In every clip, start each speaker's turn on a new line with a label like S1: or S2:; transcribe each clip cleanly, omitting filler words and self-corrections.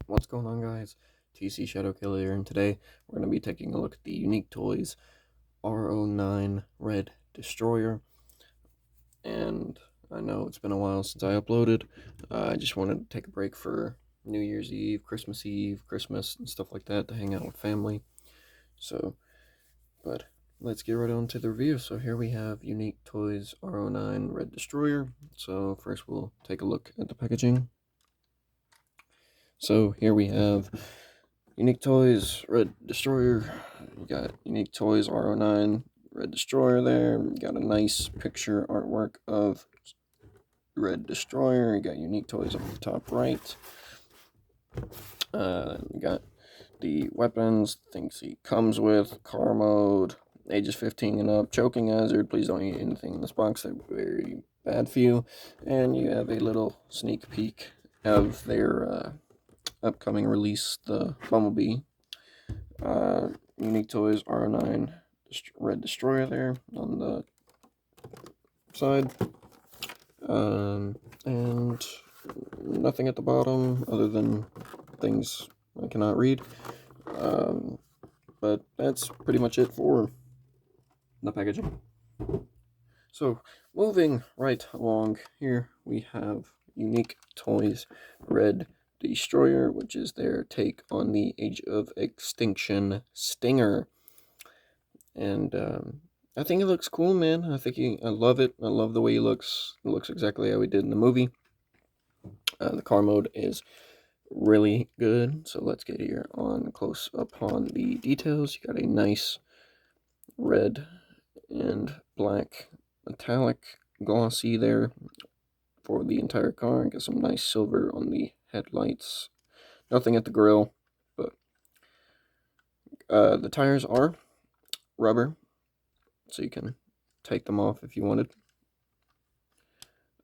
S1: What's going on, guys? TC Shadow Killer here, and today we're going to be taking a look at the Unique Toys R09 Red Destroyer. And I know it's been a while since I uploaded. I just wanted to take a break for New Year's Eve, Christmas, and stuff like that to hang out with family. But let's get right on to the review. So here we have Unique Toys R09 Red Destroyer. So first we'll take a look at the packaging. So here we have Unique Toys Red Destroyer. You got Unique Toys R09 Red Destroyer there. You got a nice picture artwork of Red Destroyer. You got Unique Toys up the top right. You got the weapons, things he comes with, car mode, ages 15 and up, choking hazard, please don't eat anything in this box, they're very bad for you. And you have a little sneak peek of their upcoming release, the Bumblebee. Unique Toys R09 Red Destroyer there on the side. And nothing at the bottom other than things I cannot read. But that's pretty much it for the packaging. So, moving right along, here we have Unique Toys Red Destroyer, which is their take on the Age of Extinction Stinger. And I think it looks cool, man. I love it. I love the way he looks. It looks exactly how he did in the movie. The car mode is really good. So let's get here on close up on the details. You got a nice red and black metallic glossy there for the entire car. Got some nice silver on the headlights. Nothing at the grill, but the tires are rubber, so you can take them off if you wanted.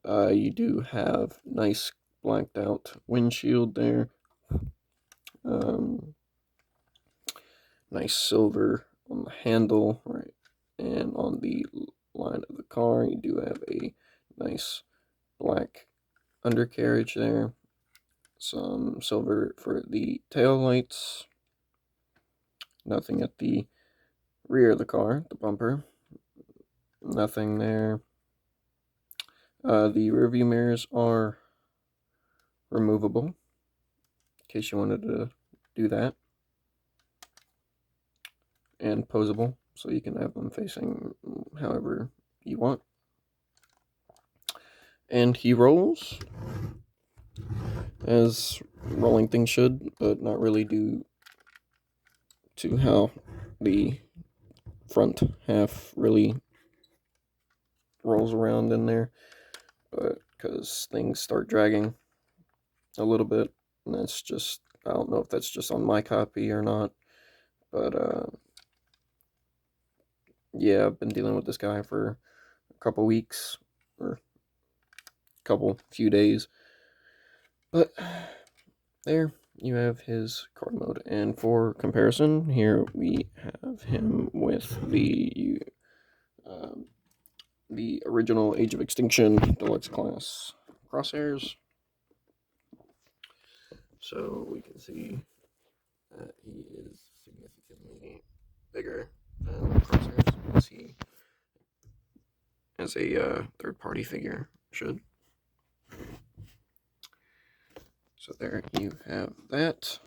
S1: You do have nice blacked out windshield there. Nice silver on the handle, right, and on the line of the car you do have a nice black undercarriage there. Some silver for the tail lights. Nothing at the rear of the car, the bumper. Nothing there. The rear view mirrors are removable, in case you wanted to do that. And posable, so you can have them facing however you want. And he rolls as rolling things should, but not really due to how the front half really rolls around in there, but because things start dragging a little bit, and that's just, I don't know if that's just on my copy or not, but yeah, I've been dealing with this guy for a couple weeks, or few days, but there you have his card mode. And for comparison, here we have him with the original Age of Extinction Deluxe Class crosshairs. So we can see that he is significantly bigger than the crosshairs, as he, as a third-party figure, should. So there you have that.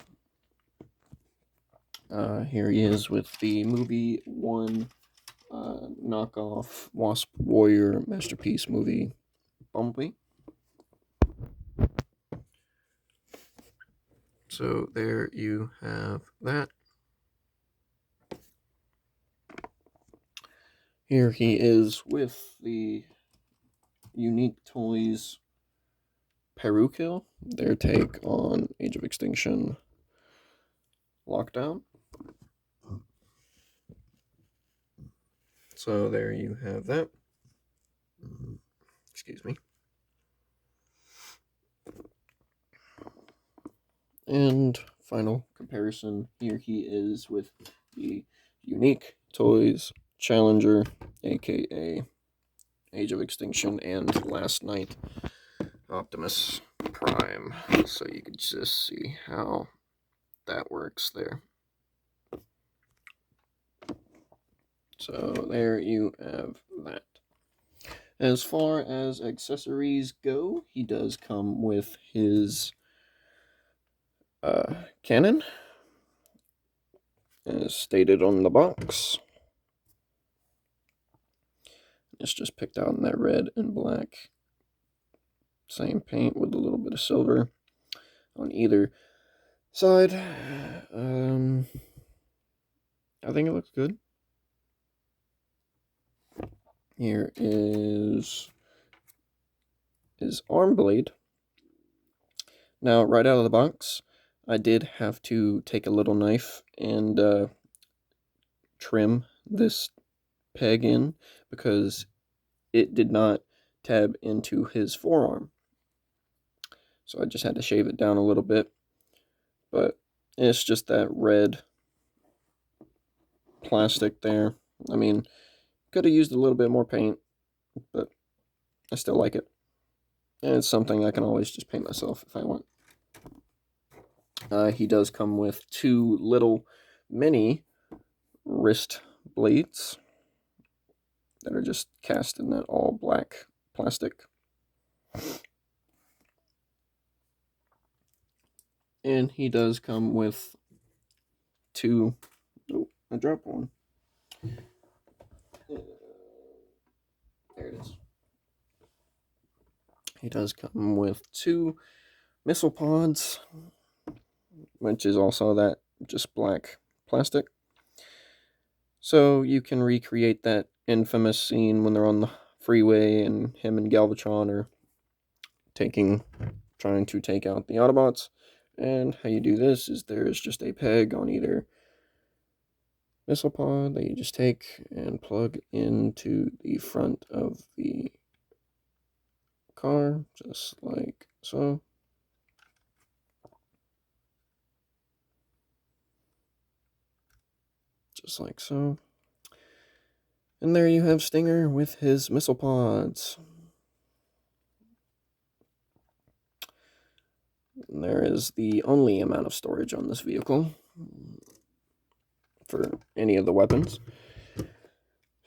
S1: Here he is with the movie 1 knockoff Wasp Warrior Masterpiece movie Bumblebee. So there you have that. Here he is with the Unique Toys Perukill, their take on Age of Extinction Lockdown. So there you have that. Excuse me. And final comparison, here he is with the Unique Toys Challenger, aka Age of Extinction and Last Night Optimus Prime. time so you can just see how that works there. So there you have that. As far as accessories go, he does come with his cannon, as stated on the box. It's just picked out in that red and black. Same paint with a little bit of silver on either side. I think it looks good. Here is his arm blade. Now, right out of the box, I did have to take a little knife and trim this peg in because it did not tab into his forearm. So I just had to shave it down a little bit. But it's just that red plastic there. I mean, could have used a little bit more paint, but I still like it. And it's something I can always just paint myself if I want. He does come with 2 little mini wrist blades that are just cast in that all black plastic. And he does come with 2... Oh, I dropped one. There it is. He does come with 2 missile pods, which is also that just black plastic. So you can recreate that infamous scene when they're on the freeway and him and Galvatron are trying to take out the Autobots. And how you do this is there's just a peg on either missile pod that you just take and plug into the front of the car, just like so. Just like so. And there you have Stinger with his missile pods. And there is the only amount of storage on this vehicle for any of the weapons.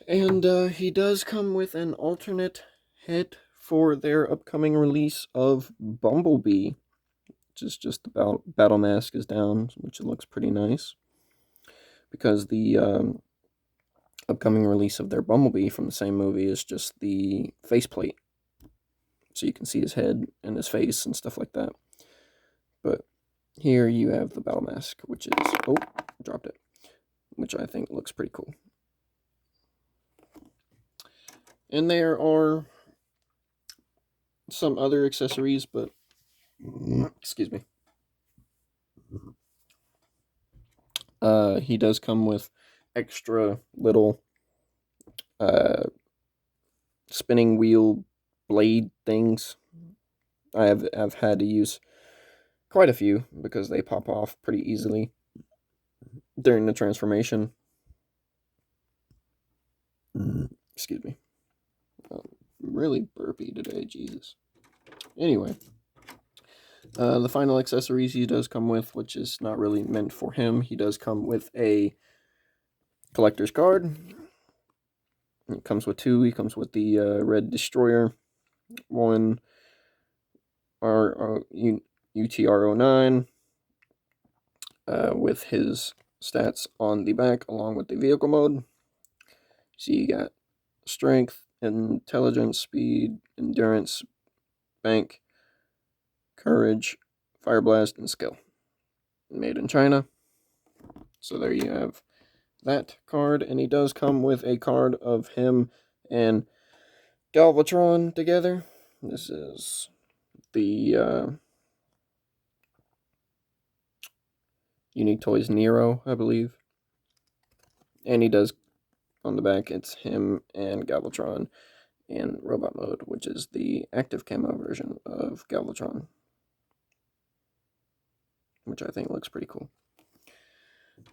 S1: And he does come with an alternate head for their upcoming release of Bumblebee, which is just about battle mask is down, which looks pretty nice. Because the upcoming release of their Bumblebee from the same movie is just the faceplate. So you can see his head and his face and stuff like that. But here you have the battle mask, which is... Oh, dropped it. Which I think looks pretty cool. And there are some other accessories, but... Excuse me. He does come with extra little spinning wheel blade things. I've had to use quite a few because they pop off pretty easily during the transformation. Excuse me. I'm really burpy today, Jesus. Anyway, the final accessories he does come with, which is not really meant for him, he does come with a collector's card. It comes with 2. He comes with the Red Destroyer, 1 UTR09 with his stats on the back along with the vehicle mode. So you got strength, intelligence, speed, endurance, bank, courage, fire blast, and skill. Made in China. So there you have that card, and he does come with a card of him and Galvatron together. This is the Unique Toys Nero, I believe. And he does, on the back, it's him and Galvatron in robot mode, which is the active camo version of Galvatron, which I think looks pretty cool.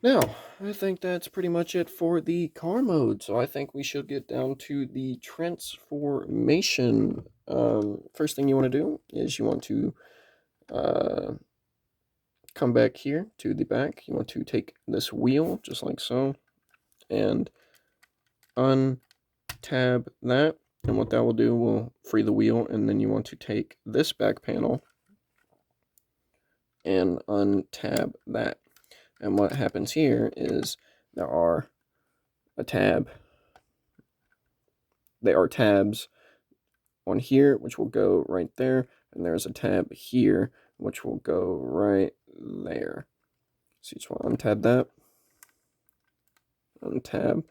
S1: Now, I think that's pretty much it for the car mode, so I think we should get down to the transformation. First thing you want to do is you want to come back here to the back. You want to take this wheel, just like so, and untab that. And what that will do will free the wheel, and then you want to take this back panel and untab that. And what happens here is there are tabs on here, which will go right there, and there's a tab here, which will go right there. So you just want to untab that, untab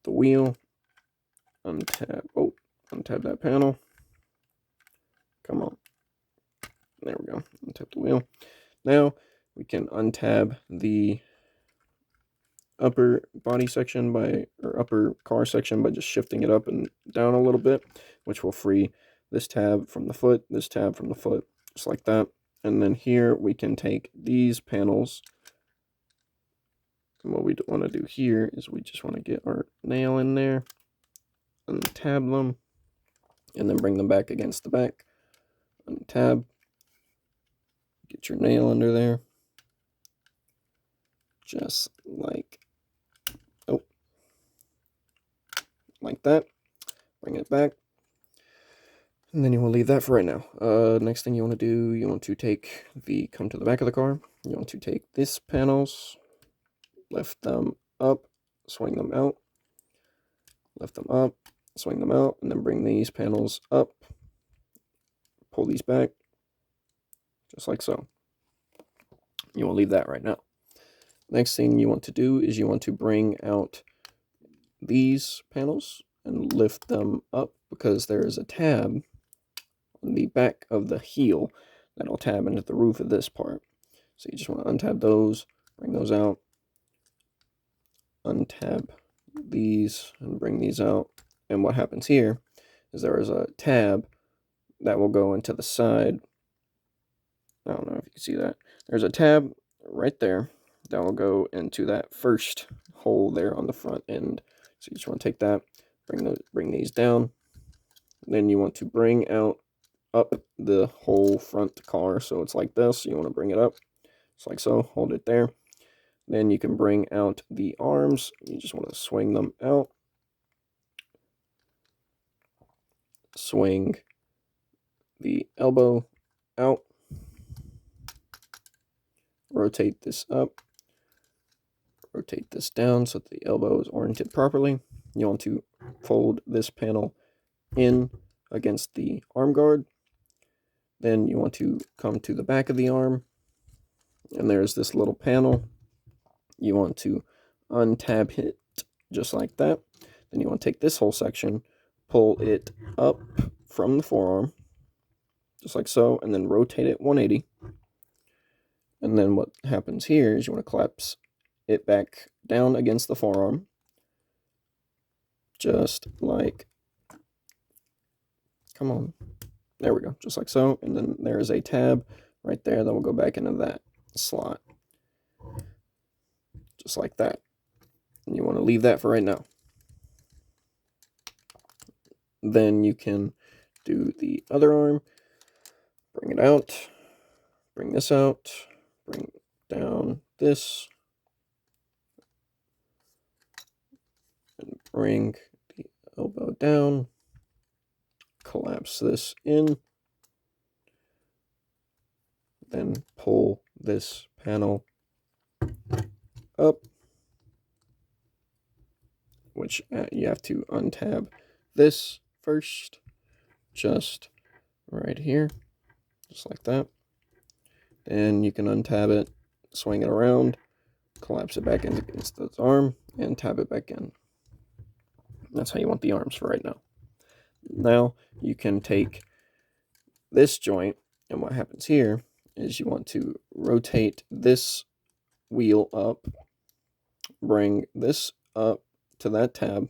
S1: the wheel, untab that panel. Come on. There we go. Untap the wheel. Now we can untab the upper body section or upper car section by just shifting it up and down a little bit, which will free this tab from the foot, this tab from the foot, just like that. And then here we can take these panels. And what we want to do here is we just want to get our nail in there, untab them, and then bring them back against the back. Untab, get your nail under there, just like that. Bring it back, and then you want to leave that for right now. Next thing you want to do, you want to come to the back of the car. You want to take these panels, lift them up, swing them out, lift them up, swing them out, and then bring these panels up, pull these back, just like so. You want to leave that right now. Next thing you want to do is you want to bring out these panels and lift them up, because there is a tab on the back of the heel that'll tab into the roof of this part. So you just want to untab those, bring those out, untab these, and bring these out. And what happens here is there is a tab that will go into the side. I don't know if you can see that. There's a tab right there that will go into that first hole there on the front end. So you just want to take that, bring these down. Then you want to bring up the whole front car, so it's like this. You want to bring it up, just like so. Hold it there. Then you can bring out the arms. You just want to swing them out. Swing the elbow out. Rotate this up. Rotate this down so that the elbow is oriented properly. You want to fold this panel in against the arm guard. Then you want to come to the back of the arm, and there's this little panel. You want to untab it just like that. Then you want to take this whole section, pull it up from the forearm, just like so, and then rotate it 180. And then what happens here is you want to collapse it back down against the forearm, just like, come on, there we go, just like so. And then there is a tab right there that will go back into that slot, just like that. And you want to leave that for right now. Then you can do the other arm, bring it out, bring this out, bring down this, and bring the elbow down, collapse this in, then pull this panel up, which you have to untab this first, just right here, just like that. Then you can untab it, swing it around, collapse it back against this arm, and tab it back in. That's how you want the arms for right now. Now you can take this joint, and what happens here is you want to rotate this wheel up, bring this up to that tab,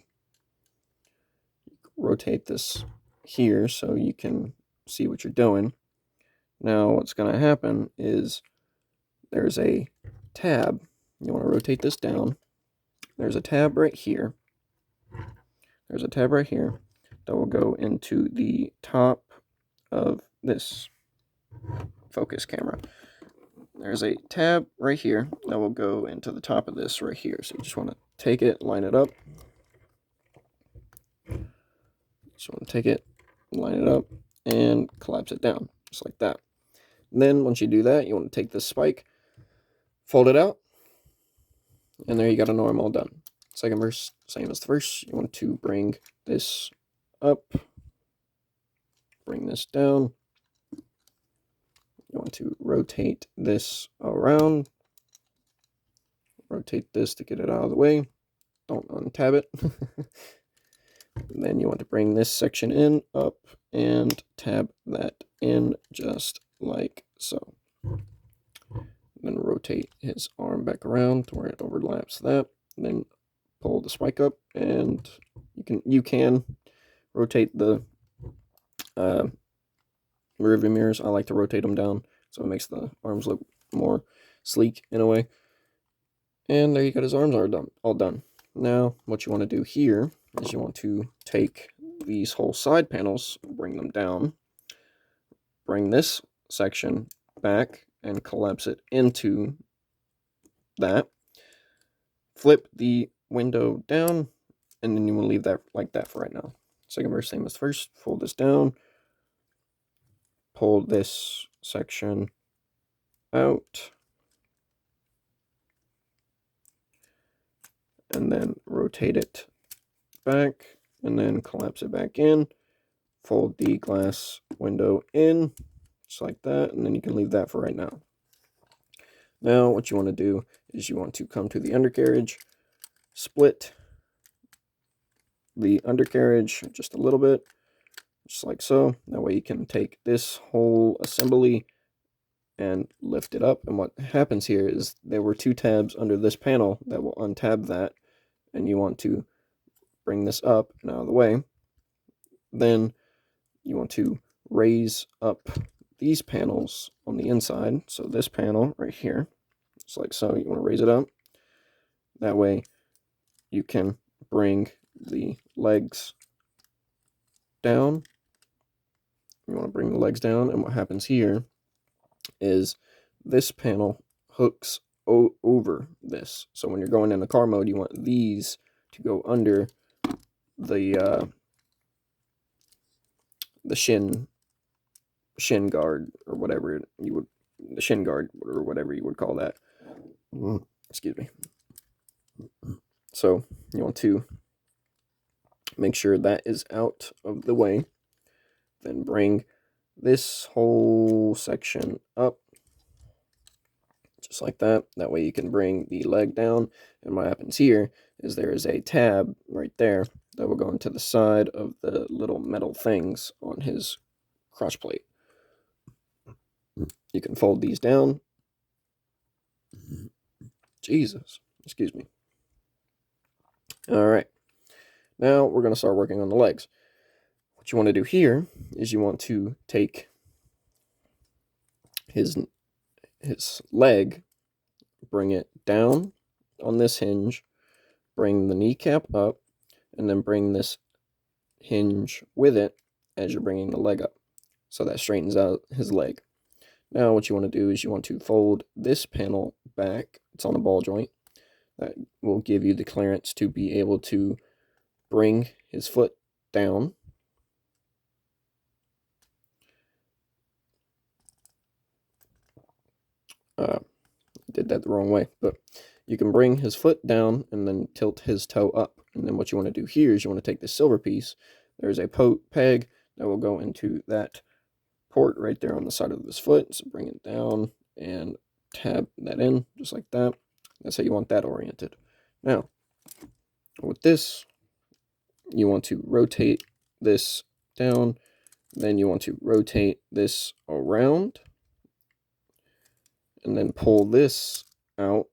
S1: rotate this here so you can see what you're doing. Now what's going to happen is there's a tab. You want to rotate this down. There's a tab right here. There's a tab right here that will go into the top of this. focus camera. There's a tab right here that will go into the top of this right here. So you just want to take it, line it up. Just want to take it, line it up, and collapse it down, just like that. And then once you do that, you want to take this spike, fold it out, and there you got an arm all done. Second verse, same as the first. You want to bring this up, bring this down. You want to rotate this around. Rotate this to get it out of the way. Don't untab it. And then you want to bring this section in, up, and tab that in just like so. Then rotate his arm back around to where it overlaps that. Then pull the spike up, and you can rotate the rearview mirrors. I like to rotate them down, so it makes the arms look more sleek in a way. And there you got his arms all done. Now, what you want to do here is you want to take these whole side panels, bring them down, bring this section back, and collapse it into that. Flip the window down, and then you will leave that like that for right now. Second verse, same as first. Fold this down, pull this section out, and then rotate it back, and then collapse it back in. Fold the glass window in, just like that, and then you can leave that for right now. Now, what you want to do is you want to come to the undercarriage, split the undercarriage just a little bit, just like so. That way you can take this whole assembly and lift it up. And what happens here is there were two tabs under this panel that will untab that, and you want to bring this up and out of the way. Then you want to raise up these panels on the inside. So this panel right here, just like so, you want to raise it up. That way you can bring the legs down. You want to bring the legs down, and what happens here is this panel hooks over this. So when you're going into car mode, you want these to go under the shin guard, or whatever you would, the shin guard, or whatever you would call that. Excuse me. So you want to make sure that is out of the way. Then bring this whole section up, just like that. That way you can bring the leg down. And what happens here is there is a tab right there that will go into the side of the little metal things on his crotch plate. You can fold these down. Jesus, excuse me. All right, now we're going to start working on the legs. What you want to do here is you want to take his leg, bring it down on this hinge, bring the kneecap up, and then bring this hinge with it as you're bringing the leg up. So that straightens out his leg. Now what you want to do is you want to fold this panel back. It's on a ball joint. That will give you the clearance to be able to bring his foot down. Did that the wrong way, but you can bring his foot down and then tilt his toe up. And then what you want to do here is you want to take this silver piece. There's a peg that will go into that port right there on the side of his foot. So bring it down and tab that in just like that. That's how you want that oriented. Now, with this, you want to rotate this down. Then you want to rotate this around. And then pull this out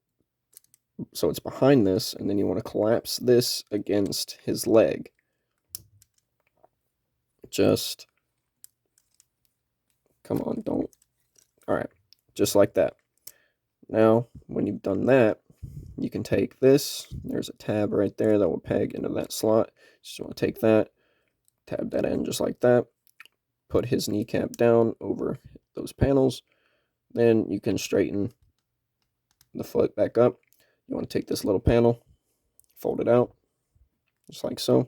S1: so it's behind this, and then you want to collapse this against his leg. Just, come on, don't. All right, just like that. Now, when you've done that, you can take this. There's a tab right there that will peg into that slot. Just want to take that, tab that in just like that. Put his kneecap down over those panels. Then you can straighten the foot back up. You want to take this little panel, fold it out, just like so.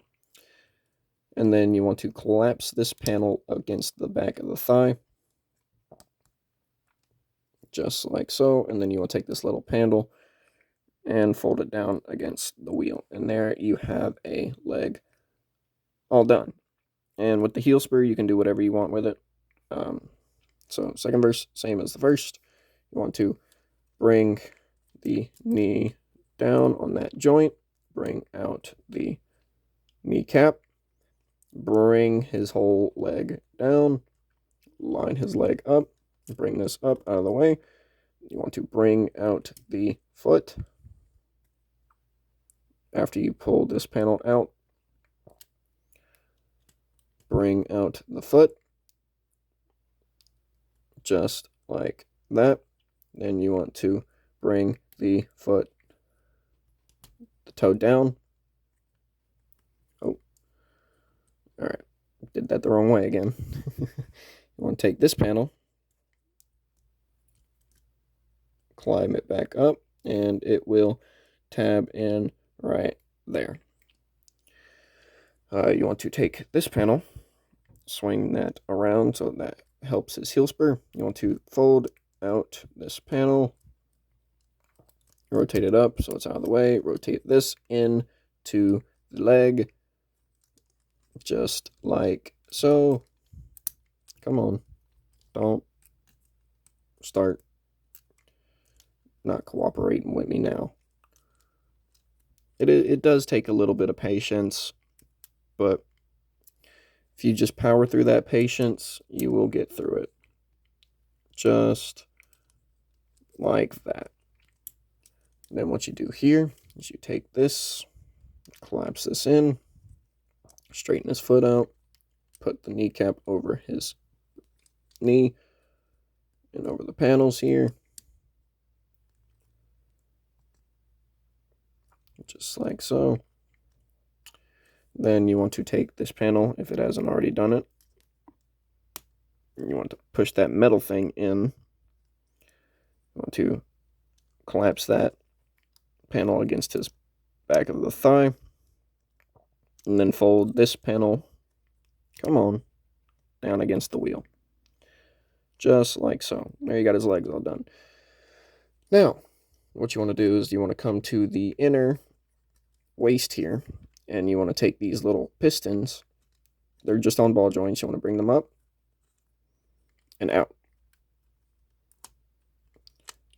S1: And then you want to collapse this panel against the back of the thigh, just like so. And then you want to take this little panel and fold it down against the wheel. And there you have a leg all done. And with the heel spur, you can do whatever you want with it. So second verse, same as the first. You want to bring the knee down on that joint, bring out the kneecap, bring his whole leg down, line his leg up, bring this up out of the way. You want to bring out the foot. After you pull this panel out, bring out the foot, just like that. Then you want to bring the foot, the toe down. Oh, all right, did that the wrong way again. You want to take this panel, climb it back up, and it will tab in right there. You want to take this panel, swing that around so that helps his heel spur. You want to fold out this panel, rotate it up so it's out of the way, rotate this into the leg, just like so. Come on, don't start not cooperating with me now. It does take a little bit of patience, but if you just power through that patience, you will get through it. Just like that. And then what you do here is you take this, collapse this in, straighten his foot out, put the kneecap over his knee and over the panels here. Just like so. Then you want to take this panel, if it hasn't already done it, you want to push that metal thing in. You want to collapse that panel against his back of the thigh, and then fold this panel, come on, down against the wheel. Just like so. There you got his legs all done. Now, what you want to do is you want to come to the inner waist here, and you want to take these little pistons. They're just on ball joints. You want to bring them up and out.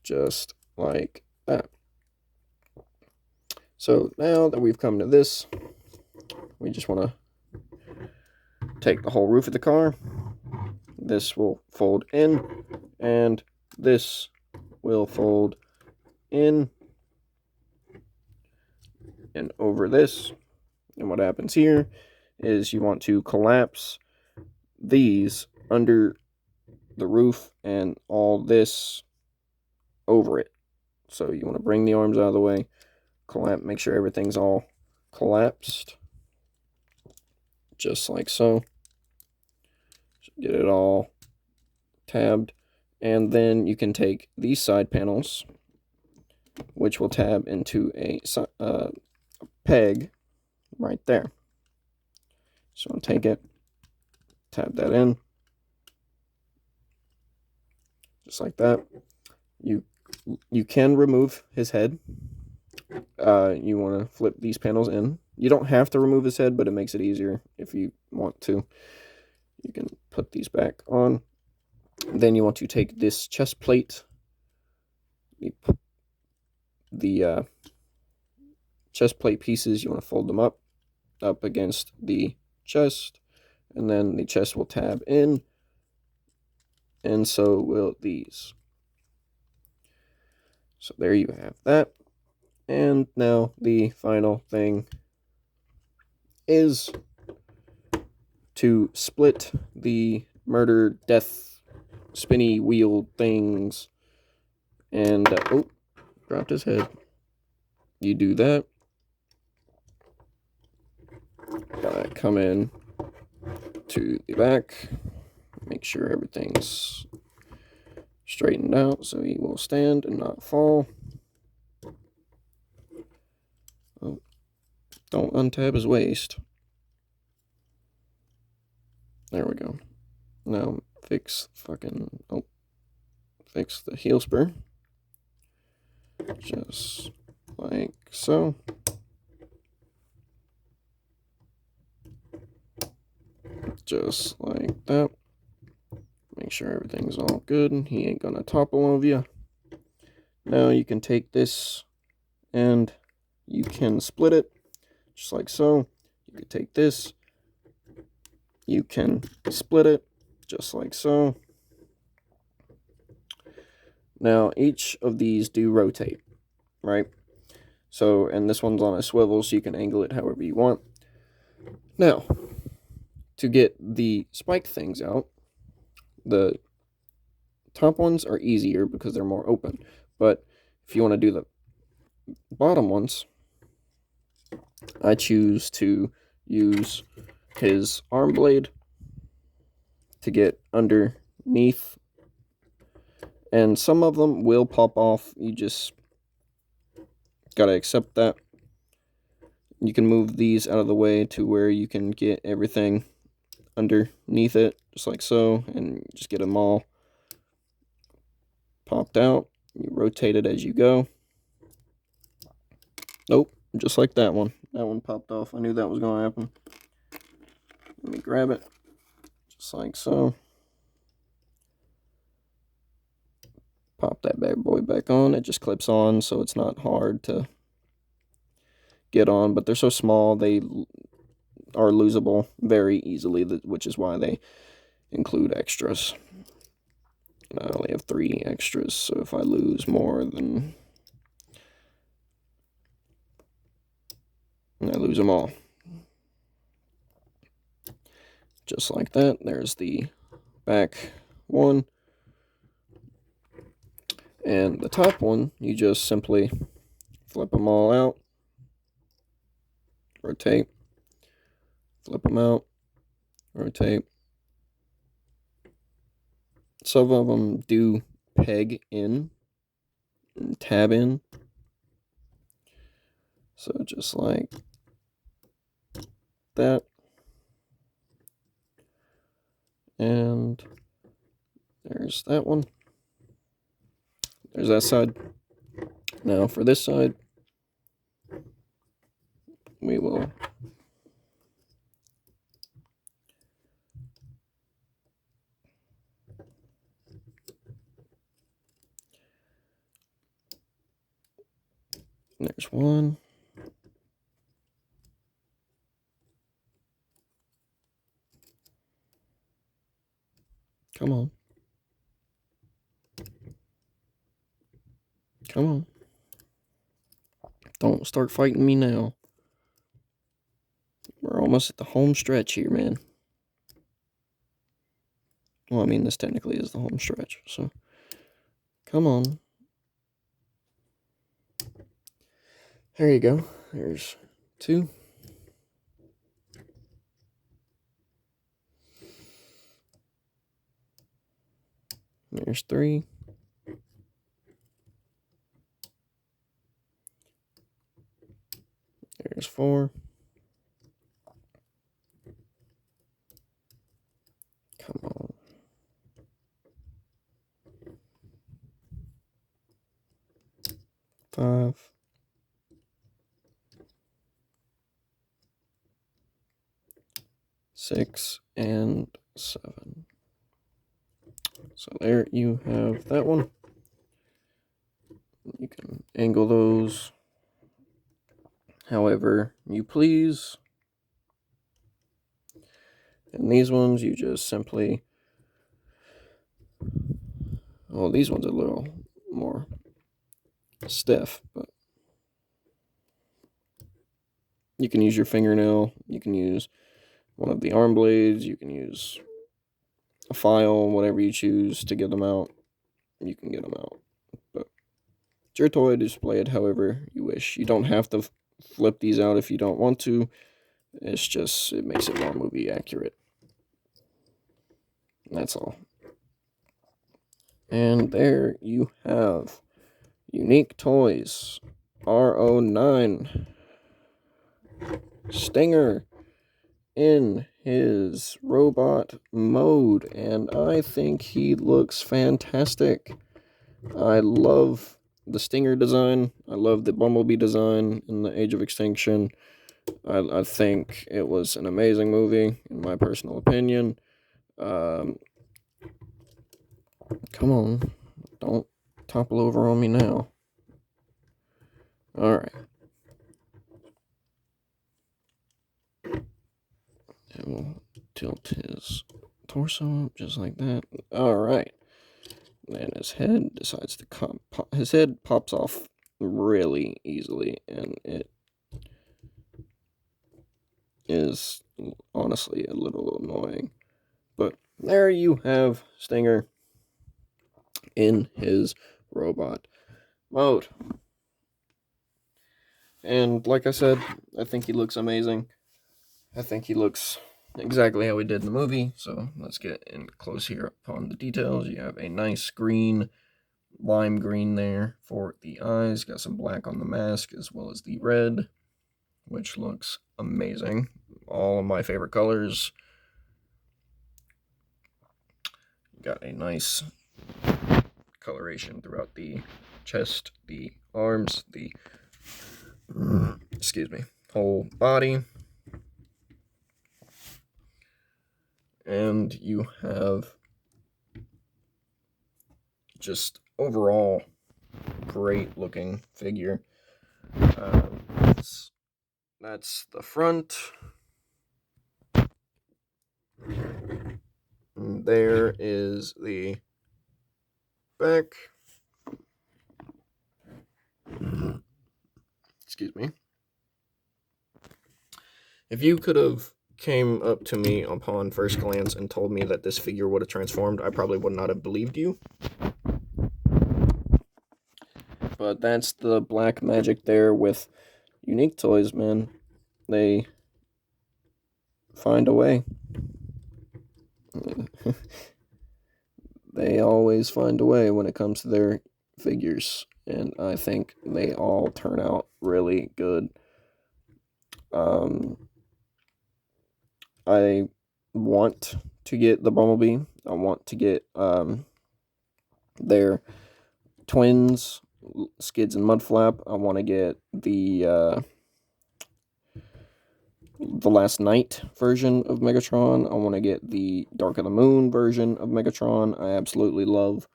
S1: Just like that. So now that we've come to this, we just want to take the whole roof of the car. This will fold in, and this will fold in and over this. And what happens here is you want to collapse these under the roof and all this over it. So you want to bring the arms out of the way, collapse, make sure everything's all collapsed, just like so. Get it all tabbed, and then you can take these side panels, which will tab into a peg right there. So I'll take it, tab that in, just like that. You can remove his head. You want to flip these panels in. You don't have to remove his head, but it makes it easier if you want to. You can put these back on. Then you want to take this chest plate, the chest plate pieces, you want to fold them up against the chest, and then the chest will tab in, and so will these. So there you have that. And now the final thing is to split the murder, death, spinny wheel things. And, oh, dropped his head. You do that. Come in to the back. Make sure everything's straightened out so he will stand and not fall. Oh, don't untab his waist. There we go. Now fix fix the heel spur. Just like so. Just like that. Make sure everything's all good and he ain't gonna topple over you. Now you can take this and you can split it just like so. You can take this, you can split it just like so. Now each of these do rotate, right? So, and this one's on a swivel, so you can angle it however you want. Now, to get the spike things out, the top ones are easier because they're more open. But if you want to do the bottom ones, I choose to use his arm blade to get underneath. And some of them will pop off. You just gotta accept that. You can move these out of the way to where you can get everything underneath it, just like so, and just get them all popped out. You rotate it as you go. Nope, just like that one. That one popped off. I knew that was going to happen. Let me grab it, just like so. Pop that bad boy back on. It just clips on, so it's not hard to get on, but they're so small they are losable very easily, which is why they include extras. I only have 3 extras, so if I lose more, then I lose them all. Just like that. There's the back one. And the top one, you just simply flip them all out. Rotate. Flip them out. Rotate. Some of them do peg in and tab in. So just like that. And there's that one. There's that side. Now for this side, we will there's one. Come on. Come on. Don't start fighting me now. We're almost at the home stretch here, man. Well, I mean, this technically is the home stretch, so come on. There you go. There's 2. There's 3. There's 4. Come on. 5. 6 and 7. So there you have that one. You can angle those however you please. And these ones you just simply, well, these ones are a little more stiff, but you can use your fingernail, you can use one of the arm blades, you can use a file, whatever you choose to get them out, you can get them out. But it's your toy, display it however you wish. You don't have to flip these out if you don't want to. It's just, it makes it more movie accurate. That's all. And there you have Unique Toys R09 Stinger in his robot mode, and I think he looks fantastic. I love the Stinger design. I love the Bumblebee design in the Age of Extinction. I think it was an amazing movie, in my personal opinion. Come on, don't topple over on me now. Alright. And we'll tilt his torso up just like that. Alright. And his head decides to his head pops off really easily, and it is honestly a little annoying. But there you have Stinger in his robot mode. And like I said, I think he looks amazing. I think he looks exactly how he did in the movie. So let's get in close here upon the details. You have a nice green, lime green there for the eyes. Got some black on the mask as well as the red, which looks amazing. All of my favorite colors. Got a nice coloration throughout the chest, the arms, the whole body. And you have just overall great looking figure. That's the front. And there is the back. Excuse me. If you could have came up to me upon first glance and told me that this figure would have transformed, I probably would not have believed you. But that's the black magic there with Unique Toys, man. They find a way. They always find a way when it comes to their figures, and I think they all turn out really good. I want to get the Bumblebee. I want to get their twins, Skids and Mudflap. I want to get the Last Night version of Megatron. I want to get the Dark of the Moon version of Megatron. I absolutely love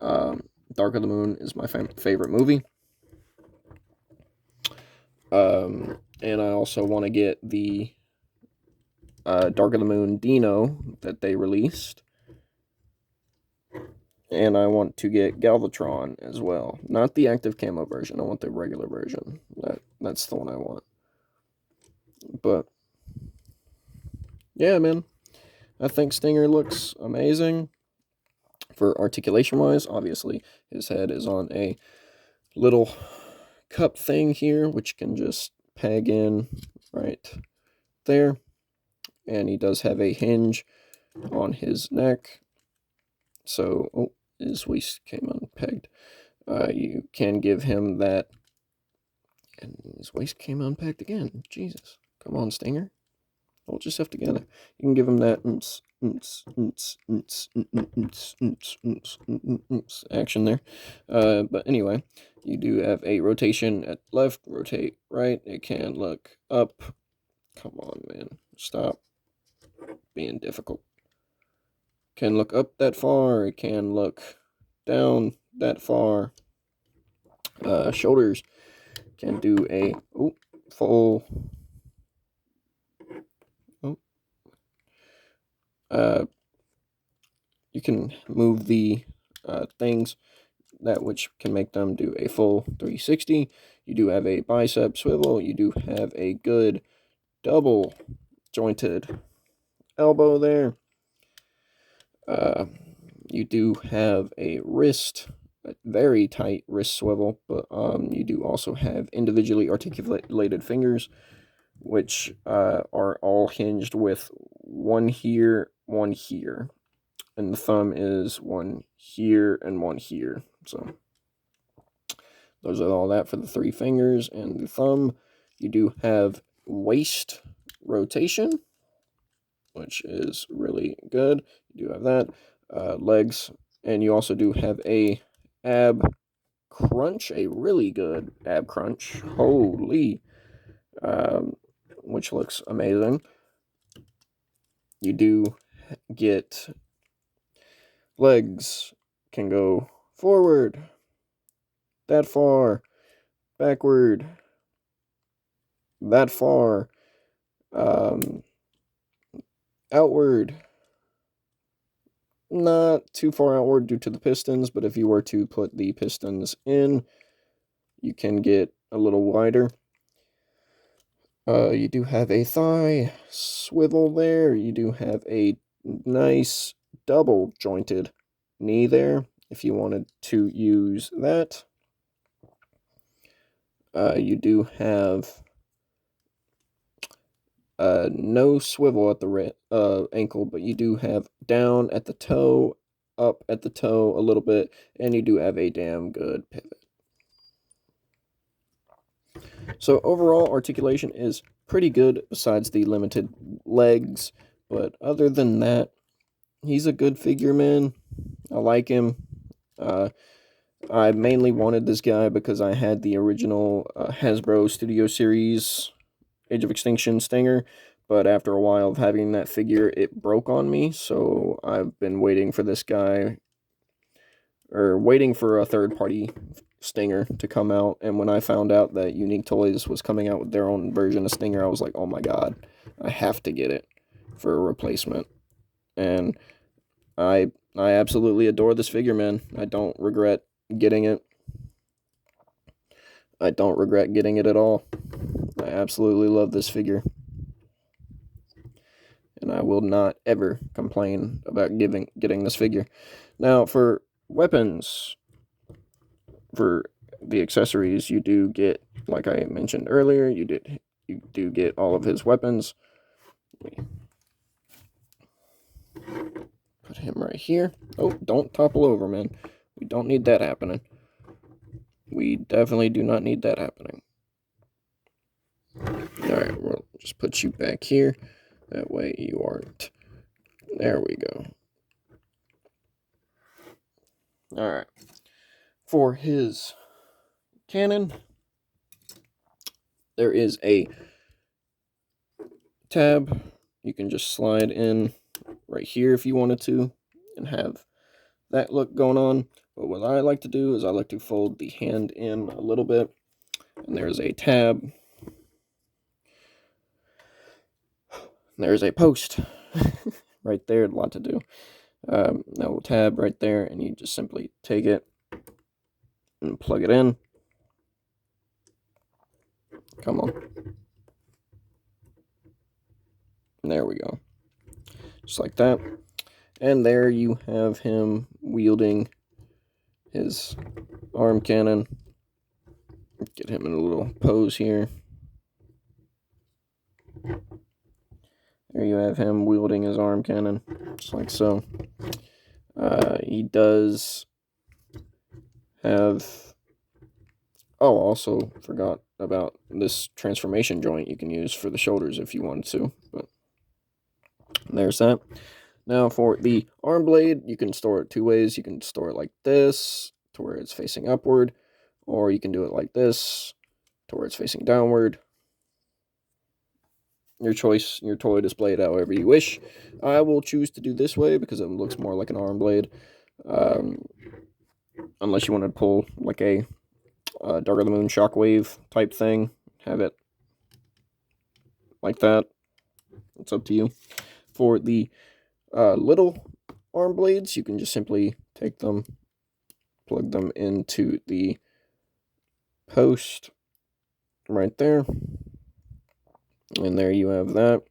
S1: Dark of the Moon is my favorite movie. And I also want to get the Dark of the Moon Dino that they released. And I want to get Galvatron as well. Not the active camo version. I want the regular version. That's the one I want. But yeah, man. I think Stinger looks amazing. For articulation-wise, obviously, his head is on a little cup thing here, which can just peg in right there. And he does have a hinge on his neck. So, his waist came unpegged. You can give him that. And his waist came unpegged again. Jesus. Come on, Stinger. Hold yourself together. You can give him that action there. But anyway, you do have a rotation at left, rotate right. It can look up. Come on, man. Stop being difficult. Can look up that far. It can look down that far. Shoulders can do a full. You can move the things that which can make them do a full 360. You do have a bicep swivel. You do have a good double jointed elbow there. You do have a very tight wrist swivel, but you do also have individually articulated fingers, which are all hinged with one here, and the thumb is one here and one here. So those are all that for the 3 fingers and the thumb. You do have waist rotation, which is really good. You do have that. Legs, and you also do have a ab crunch, a really good ab crunch. Holy. Which looks amazing. You do get legs can go forward, that far, backward, that far, outward, not too far outward due to the pistons, but if you were to put the pistons in, you can get a little wider. You do have a thigh swivel there. You do have a nice double jointed knee there if you wanted to use that. You do have no swivel at the ankle, but you do have down at the toe, up at the toe a little bit, and you do have a damn good pivot. So overall, articulation is pretty good besides the limited legs, but other than that, he's a good figure, man. I like him. I mainly wanted this guy because I had the original Hasbro Studio Series Age of Extinction Stinger, but after a while of having that figure, it broke on me, so I've been waiting for this guy, or waiting for a third-party Stinger to come out, and when I found out that Unique Toys was coming out with their own version of Stinger, I was like, oh my god, I have to get it for a replacement. And I absolutely adore this figure, man. I don't regret getting it. I don't regret getting it at all. I absolutely love this figure. And I will not ever complain about getting this figure. Now, for weapons, for the accessories, you do get, like I mentioned earlier, you do get all of his weapons. Put him right here. Oh, don't topple over, man. We don't need that happening. We definitely do not need that happening. Alright, we'll just put you back here. That way you aren't. There we go. Alright. For his cannon, there is a tab. You can just slide in right here if you wanted to and have that look going on. But what I like to do is I like to fold the hand in a little bit. And there's a tab. There's a post right there, a lot to do. No tab right there, and you just simply take it and plug it in. Come on. And there we go. Just like that. And there you have him wielding his arm cannon. Get him in a little pose here. There you have him wielding his arm cannon, just like so. He does have... Oh, also forgot about this transformation joint you can use for the shoulders if you wanted to. But there's that. Now for the arm blade, you can store it 2 ways. You can store it like this, to where it's facing upward, or you can do it like this, to where it's facing downward. Your choice, your toy displayed however you wish. I will choose to do this way because it looks more like an arm blade. Unless you want to pull like a Dark of the Moon shockwave type thing. Have it like that. It's up to you. For the little arm blades, you can just simply take them, plug them into the post right there. And there you have that,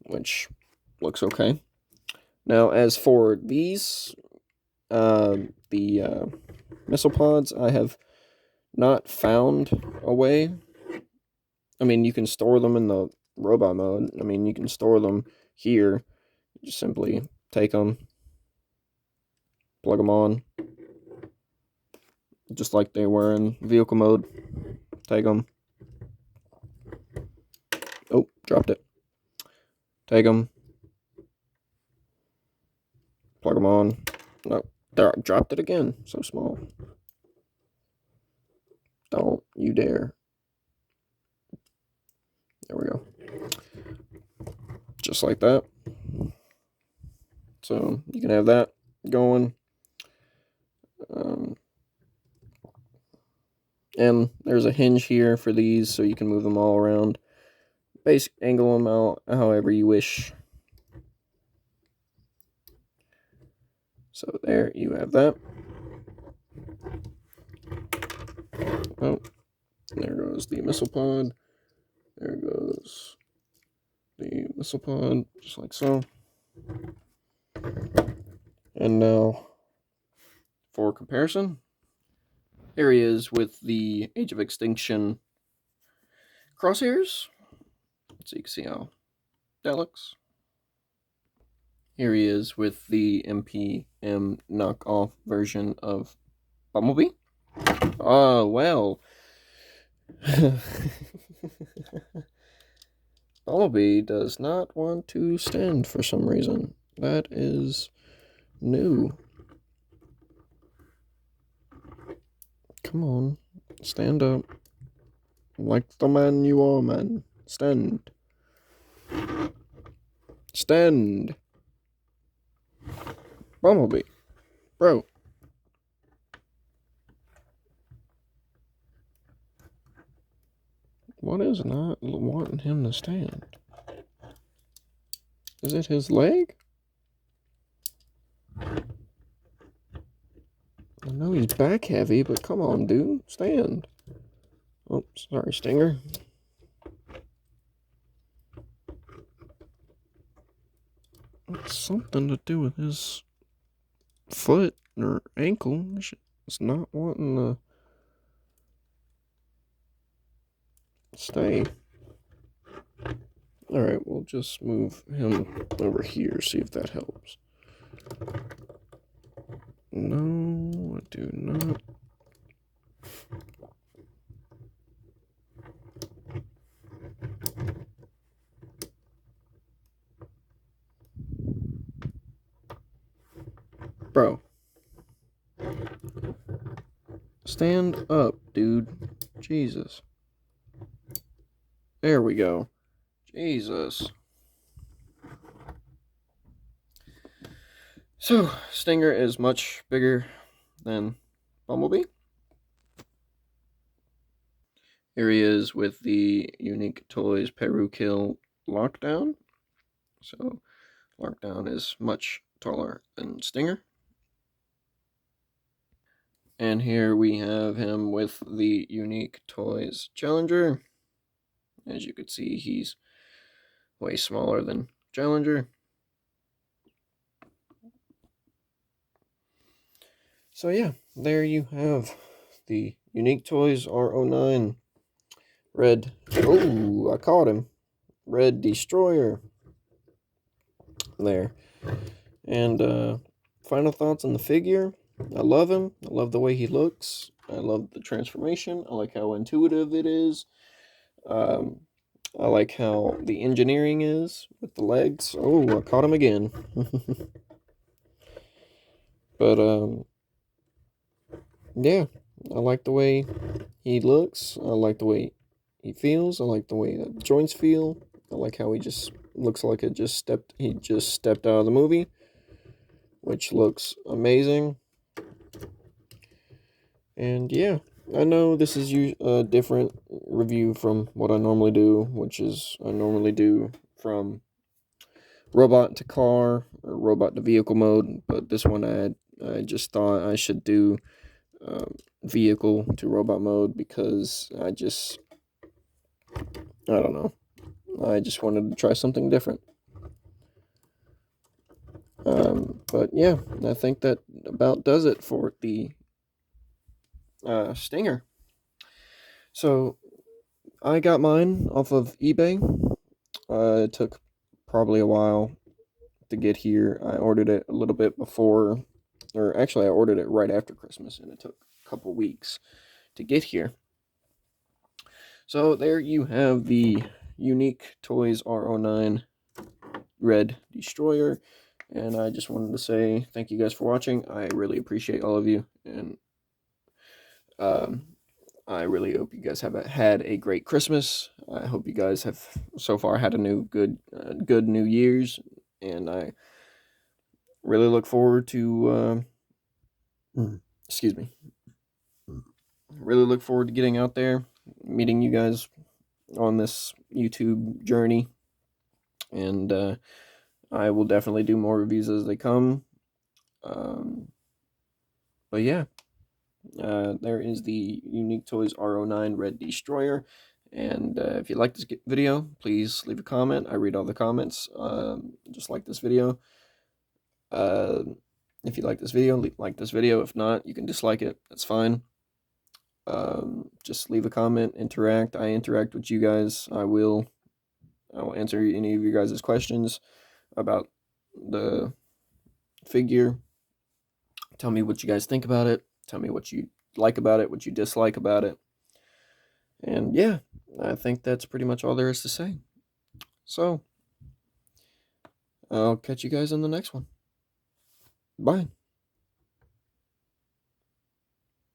S1: which looks okay. Now, as for these, the missile pods, I have not found a way. I mean, you can store them in the robot mode. I mean, you can store them here. You just simply take them, plug them on, just like they were in vehicle mode. Take them. Oh, dropped it. Take them. Plug them on. No, there, I dropped it again. So small. Don't you dare. There we go. Just like that. So you can have that going. And there's a hinge here for these, so you can move them all around. Basic angle them out however you wish. So there you have that. Oh, there goes the missile pod. There goes the missile pod, just like so. And now, for comparison, here he is with the Age of Extinction crosshairs. So you can see how that looks. Here he is with the MPM knockoff version of Bumblebee. Oh, well. Bumblebee does not want to stand for some reason. That is new. Come on, stand up. Like the man you are, man. Stand. Stand. Bumblebee. Bro. What is not wanting him to stand? Is it his leg? I know he's back heavy, but come on, dude. Stand. Oh, sorry, Stinger. It's something to do with his foot or ankle. It's not wanting to stay. Alright, we'll just move him over here, see if that helps. No, I do not. Bro. Stand up, dude. Jesus. There we go. Jesus. So, Stinger is much bigger than Bumblebee. Here he is with the Unique Toys Peru Kill Lockdown. So, Lockdown is much taller than Stinger. And here we have him with the Unique Toys Challenger. As you can see, he's way smaller than Challenger. So yeah, there you have the Unique Toys R09 Red. Oh, I caught him. Red Destroyer. There. And final thoughts on the figure. I love him. I love the way he looks. I love the transformation. I like how intuitive it is. I like how the engineering is with the legs. Oh, I caught him again. But yeah, I like the way he looks. I like the way he feels. I like the way the joints feel. I like how he just looks like he just stepped out of the movie, which looks amazing. And yeah, I know this is a different review from what I normally do, which is I normally do from robot to car or robot to vehicle mode, but this one I just thought I should do vehicle to robot mode because I don't know. I just wanted to try something different. But yeah, I think that about does it for the Stinger. So I got mine off of eBay. It took probably a while to get here. I ordered it a little bit before or actually I ordered it right after Christmas, and it took a couple weeks to get here. So there you have the Unique Toys R09 Red Destroyer, and I just wanted to say thank you guys for watching. I really appreciate all of you, and I really hope you guys have had a great Christmas. I hope you guys have so far had a good New Year's, and I really look forward to excuse me. Really look forward to getting out there, meeting you guys on this YouTube journey, and I will definitely do more reviews as they come. But yeah, there is the Unique Toys R09 Red Destroyer. And if you like this video, please leave a comment. I read all the comments, just like this video. If you like this video, like this video. If not, you can dislike it. That's fine. Just leave a comment, interact. I interact with you guys. I will answer any of you guys' questions about the figure. Tell me what you guys think about it. Tell me what you like about it, what you dislike about it. And yeah, I think that's pretty much all there is to say. So, I'll catch you guys in the next one. Bye.